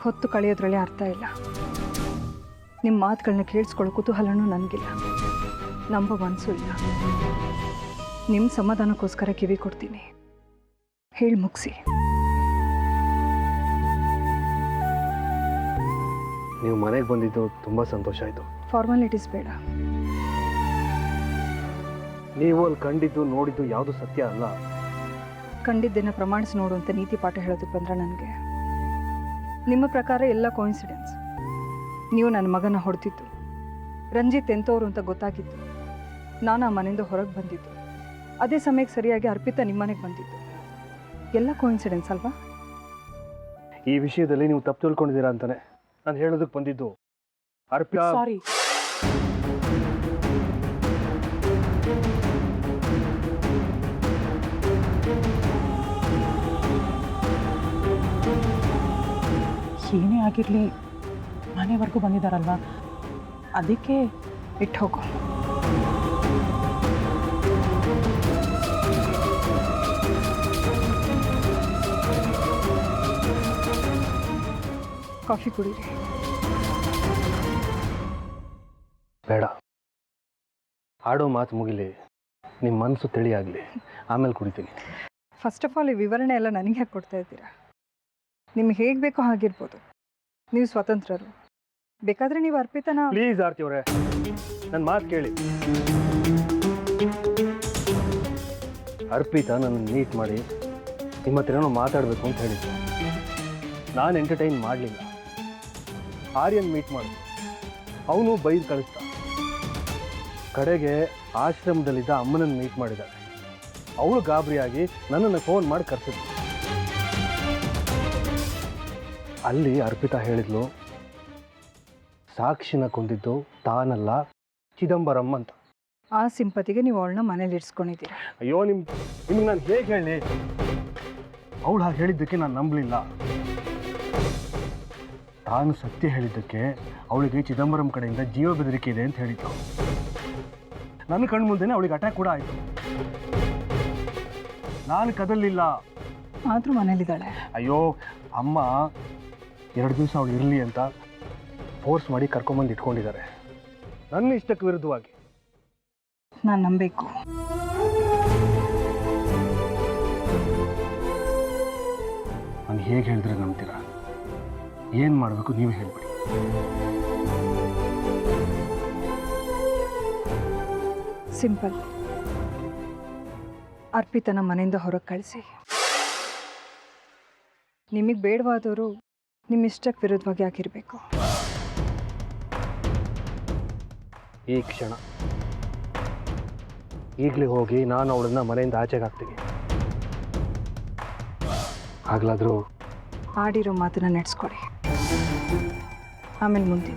ಹೊತ್ತು ಕಳೆಯೋದ್ರಲ್ಲಿ ಅರ್ಥ ಇಲ್ಲ. ನಿಮ್ಮ ಮಾತುಗಳನ್ನ ಕೇಳಿಸ್ಕೊಳ್ಳೋ ಕುತೂಹಲನೂ ನನಗಿಲ್ಲ, ನಂಬೋ ಮನಸ್ಸು ಇಲ್ಲ. ನಿಮ್ಮ ಸಮಾಧಾನಕ್ಕೋಸ್ಕರ ಕಿವಿ ಕೊಡ್ತೀನಿ. ಹೇಳಿ ಮುಗಿಸಿ. ನೀವು ಮನೆಗೆ ಬಂದಿದ್ದು ತುಂಬ ಸಂತೋಷ ಆಯಿತು. ಫಾರ್ಮಾಲಿಟೀಸ್ ಬೇಡ. ನೀವು ಅಲ್ಲಿ ಕಂಡಿದ್ದು ನೋಡಿದ್ದು ಯಾವುದು ಸತ್ಯ ಅಲ್ಲ. ಕಂಡಿದ್ದನ್ನು ಪ್ರಮಾಣಿಸಿ ನೋಡುವಂಥ ನೀತಿ ಪಾಠ ಹೇಳೋದಕ್ಕೆ ಬಂದ್ರೆ ನನಗೆ ನಿಮ್ಮ ಪ್ರಕಾರ ಎಲ್ಲ ಕೋಇನ್ಸಿಡೆನ್ಸ್. ನೀವು ನನ್ನ ಮಗನ ಹೊಡೆದಿದ್ದು, ರಂಜಿತ್ ಎಂಥವ್ರು ಅಂತ ಗೊತ್ತಾಗಿತ್ತು, ನಾನು ಆ ಮನೆಯಿಂದ ಹೊರಗೆ ಬಂದಿದ್ದು, ಅದೇ ಸಮಯಕ್ಕೆ ಸರಿಯಾಗಿ ಅರ್ಪಿತಾ ನಿಮ್ಮನೆಗೆ ಬಂದಿದ್ದು, ಎಲ್ಲ ಕೋಇನ್ಸಿಡೆನ್ಸ್ ಅಲ್ವಾ? ಈ ವಿಷಯದಲ್ಲಿ ನೀವು ತಪ್ಪು ತಿಳ್ಕೊಂಡಿದ್ದೀರಾ ಅಂತಾನೆ ನಾನು ಹೇಳೋದಕ್ಕೆ ಬಂದಿದ್ದು. ಅರ್ಪಿತಾ, ಸಾರಿ. ಏನೇ ಆಗಿರಲಿ ಮನೆವರೆಗೂ ಬಂದಿದ್ದಾರಲ್ವಾ, ಅದಕ್ಕೆ ಇಟ್ಟು ಹೋಗು. ಕಾಫಿ ಕುಡೀರಿ. ಬೇಡ, ಆಡೋ ಮಾತು ಮುಗಿಲಿ, ನಿಮ್ಮ ಮನಸ್ಸು ತಿಳಿಯಾಗಲಿ, ಆಮೇಲೆ ಕುಡಿತೀನಿ. ಫಸ್ಟ್ ಆಫ್ ಆಲ್ ಈ ವಿವರಣೆ ಎಲ್ಲ ನನಗೆ ಯಾಕೆ ಕೊಡ್ತಾ ಇದ್ದೀರಾ? ನಿಮ್ಗೆ ಹೇಗೆ ಬೇಕೋ ಹಾಗಿರ್ಬೋದು, ನೀವು ಸ್ವತಂತ್ರರು. ಬೇಕಾದರೆ ನೀವು ಅರ್ಪಿತನ. ಪ್ಲೀಸ್ ಆರ್ತಿ ಅವರೇ, ನನ್ನ ಮಾತು ಕೇಳಿ. ಅರ್ಪಿತಾ ನನ್ನ ಮೀಟ್ ಮಾಡಿ ನಿಮ್ಮ ಹತ್ರ ಏನೋ ಮಾತಾಡಬೇಕು ಅಂತ ಹೇಳಿದ್ದು. ನಾನು ಎಂಟರ್ಟೈನ್ ಮಾಡಲಿಲ್ಲ. ಆರ್ಯನ್ ಮೀಟ್ ಮಾಡಿದ್ರು, ಅವನು ಬೈದು ಕಳಿಸ್ದ. ಕಡೆಗೆ ಆಶ್ರಮದಲ್ಲಿದ್ದ ಅಮ್ಮನನ್ನು ಮೀಟ್ ಮಾಡಿದ್ದಾಳೆ. ಅವಳು ಗಾಬರಿಯಾಗಿ ನನ್ನನ್ನು ಫೋನ್ ಮಾಡಿ ಕರೆಸಿದ್ಳು. ಅಲ್ಲಿ ಅರ್ಪಿತಾ ಹೇಳಿದ್ಲು, ಸಾಕ್ಷಿನ ಕೊಂದಿದ್ದು ತಾನಲ್ಲ, ಚಿದಂಬರಂ ಅಂತ. ಆ ಸಿಂಪತಿಗೆ ನೀವು ಅವಳನ್ನ ಮನೇಲಿ ಇರಿಸ್ಕೊಂಡಿದ್ದೀರಾ. ಅಯ್ಯೋ, ನಿಮ್ಗೆ ನಾನು ಹೇಗೆ ಹೇಳಿ? ಅವಳು ಹಾಗೆ ಹೇಳಿದ್ದಕ್ಕೆ ನಾನು ನಂಬಲಿಲ್ಲ. ತಾನು ಸತ್ಯ ಹೇಳಿದ್ದಕ್ಕೆ ಅವಳಿಗೆ ಚಿದಂಬರಂ ಕಡೆಯಿಂದ ಜೀವ ಬೆದರಿಕೆ ಇದೆ ಅಂತ ಹೇಳಿದ್ಲು. ನನ್ನ ಕಣ್ಣು ಮುಂದೆನೇ ಅವಳಿಗೆ ಅಟ್ಯಾಕ್ ಕೂಡ ಆಯಿತು. ನಾನು ಕದಲಿಲ್ಲ. ಆದರೂ ಮನೇಲಿದ್ದಾಳೆ. ಅಯ್ಯೋ, ಅಮ್ಮ 2 ದಿವಸ ಅವಳು ಇರಲಿ ಅಂತ ಫೋರ್ಸ್ ಮಾಡಿ ಕರ್ಕೊಂಬಂದು ಇಟ್ಕೊಂಡಿದ್ದಾರೆ, ನನ್ನ ಇಷ್ಟಕ್ಕೆ ವಿರುದ್ಧವಾಗಿ. ನಾನು ನಂಬಬೇಕು. ನಾನು ಹೇಗೆ ಹೇಳಿದ್ರೆ ನಂಬ್ತೀರಾ? ಏನು ಮಾಡಬೇಕು ನೀವು ಹೇಳ್ಬಿಡಿ. ಸಿಂಪಲ್. ಅರ್ಪಿತನ ಮನೆಯಿಂದ ಹೊರಗೆ ಕಳಿಸಿ. ನಿಮಗೆ ಬೇಡವಾದವರು ನಿಮ್ಮ ಇಷ್ಟಕ್ಕೆ ವಿರುದ್ಧವಾಗಿ ಆಗಿರಬೇಕು. ಈ ಕ್ಷಣ ಈಗಲೇ ಹೋಗಿ ನಾನು ಅವಳನ್ನ ಮನೆಯಿಂದ ಆಚೆಗೆ ಹಾಕ್ತೀನಿ. ಆಗ್ಲಾದರೂ ಆಡಿರೋ ಮಾತನ್ನ ನಡೆಸ್ಕೊಡಿ, ಆಮೇಲೆ ಮುಂದೆ.